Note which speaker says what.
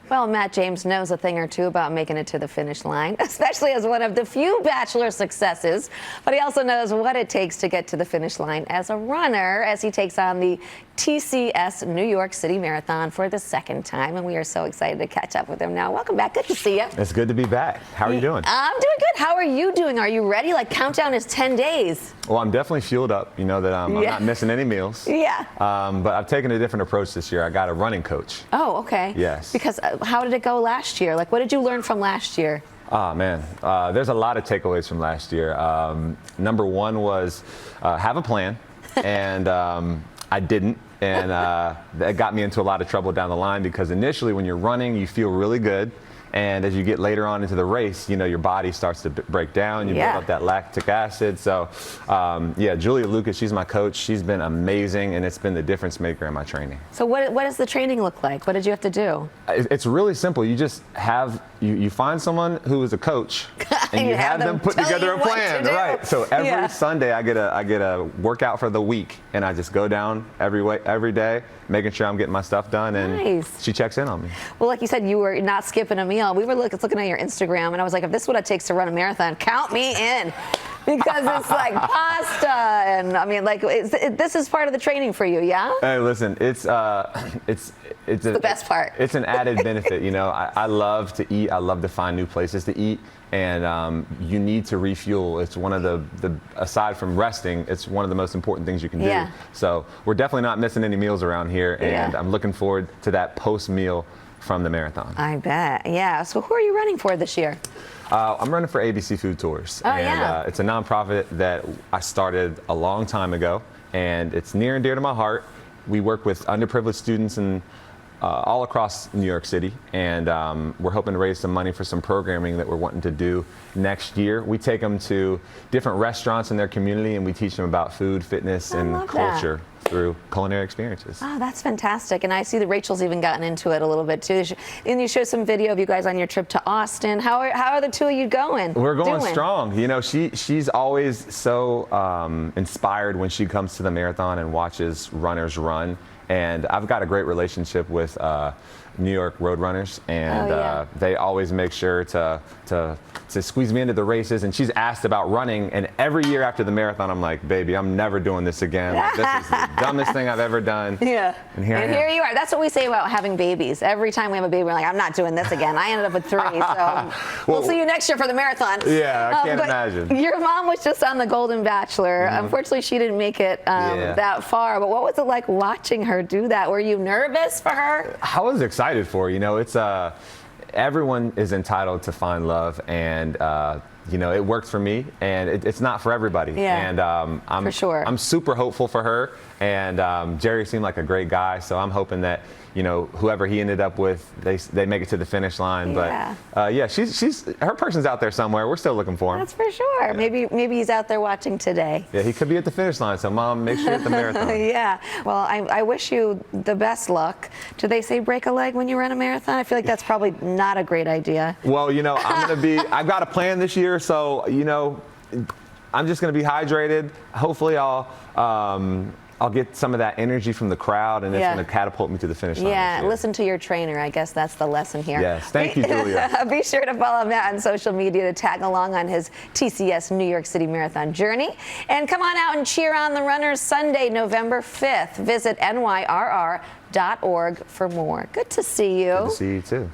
Speaker 1: Well, Matt James knows a thing or two about making it to the finish line, especially as one of the few Bachelor successes. But he also knows what it takes to get to the finish line as a runner, as he takes on the TCS New York City Marathon for the second time. And we are so excited to catch up with him now. Welcome back. Good to see you.
Speaker 2: It's good to be back. How are you doing?
Speaker 1: I'm doing good. How are you doing? Are you ready? Like, countdown is 10 days.
Speaker 2: Well, I'm definitely fueled up. You know that I'm not missing any meals.
Speaker 1: Yeah.
Speaker 2: But I've taken a different approach this year. I got a running coach.
Speaker 1: Oh, okay.
Speaker 2: Yes.
Speaker 1: Because how did it go last year? Like, what did you learn from last year?
Speaker 2: Oh, man. There's a lot of takeaways from last year. Number one was have a plan. And I didn't. And that got me into a lot of trouble down the line because initially when you're running, you feel really good. And as you get later on into the race, you know, your body starts to break down. You build up that lactic acid. So, yeah, Julia Lucas, she's my coach. She's been amazing, and it's been the difference maker in my training.
Speaker 1: So what does the training look like? What did you have to do?
Speaker 2: It's really simple. You just have, you find someone who is a coach, and you have them put together a plan. Right. So every Sunday, I get a workout for the week, and I just go down every day, making sure I'm getting my stuff done, and she checks in on me.
Speaker 1: Well, like you said, you were not skipping a meal. We were looking at your Instagram, and I was like, if this is what it takes to run a marathon, count me in. Because it's like pasta, and I mean, like, this is part of the training for you, yeah?
Speaker 2: Hey, listen, it's
Speaker 1: the best part.
Speaker 2: It's an added benefit, you know. I love to eat. I love to find new places to eat, and you need to refuel. It's one of the aside from resting, it's one of the most important things you can do. So we're definitely not missing any meals around here, and I'm looking forward to that post-meal from the marathon.
Speaker 1: I bet, yeah. So who are you running for this year?
Speaker 2: I'm running for ABC Food Tours, and it's a nonprofit that I started a long time ago, and it's near and dear to my heart. We work with underprivileged students and all across New York City, and we're hoping to raise some money for some programming that we're wanting to do next year. We take them to different restaurants in their community, and we teach them about food, fitness, and culture through culinary experiences.
Speaker 1: Oh, that's fantastic. And I see that Rachel's even gotten into it a little bit too. And you showed some video of you guys on your trip to Austin. How are the two of you going?
Speaker 2: We're going strong. You know, she's always so inspired when she comes to the marathon and watches runners run. And I've got a great relationship with New York Roadrunners, and they always make sure to squeeze me into the races. And she's asked about running, and every year after the marathon, I'm like, baby, I'm never doing this again. Like, this is the dumbest thing I've ever done.
Speaker 1: Yeah.
Speaker 2: And here
Speaker 1: you are. That's what we say about having babies. Every time we have a baby, we're like, I'm not doing this again. I ended up with 3, so we'll see you next year for the marathon.
Speaker 2: Yeah, I can't imagine.
Speaker 1: Your mom was just on The Golden Bachelor. Unfortunately, she didn't make it that far. But what was it like watching her do that? Were you nervous for her?
Speaker 2: I was excited for her. You know, it's everyone is entitled to find love, and you know, it worked for me, and it's not for everybody. And I'm super hopeful for her, and Jerry seemed like a great guy, so I'm hoping that, you know, whoever he ended up with, they make it to the finish line. But yeah, she's her person's out there somewhere. We're still looking for him.
Speaker 1: That's for sure. Maybe he's out there watching today.
Speaker 2: Yeah, he could be at the finish line. So Mom, make sure you're at the marathon.
Speaker 1: Yeah. Well, I wish you the best luck. Do they say break a leg when you run a marathon? I feel like that's probably not a great idea.
Speaker 2: Well, you know, I've got a plan this year, so you know, I'm just gonna be hydrated. Hopefully, I'll get some of that energy from the crowd, and it's going to catapult me to the finish line.
Speaker 1: Yeah, listen to your trainer. I guess that's the lesson here.
Speaker 2: Yes, thank you, Julia.
Speaker 1: Be sure to follow Matt on social media to tag along on his TCS New York City Marathon journey. And come on out and cheer on the runners Sunday, November 5th. Visit nyrr.org for more. Good to see you.
Speaker 2: Good to see you, too.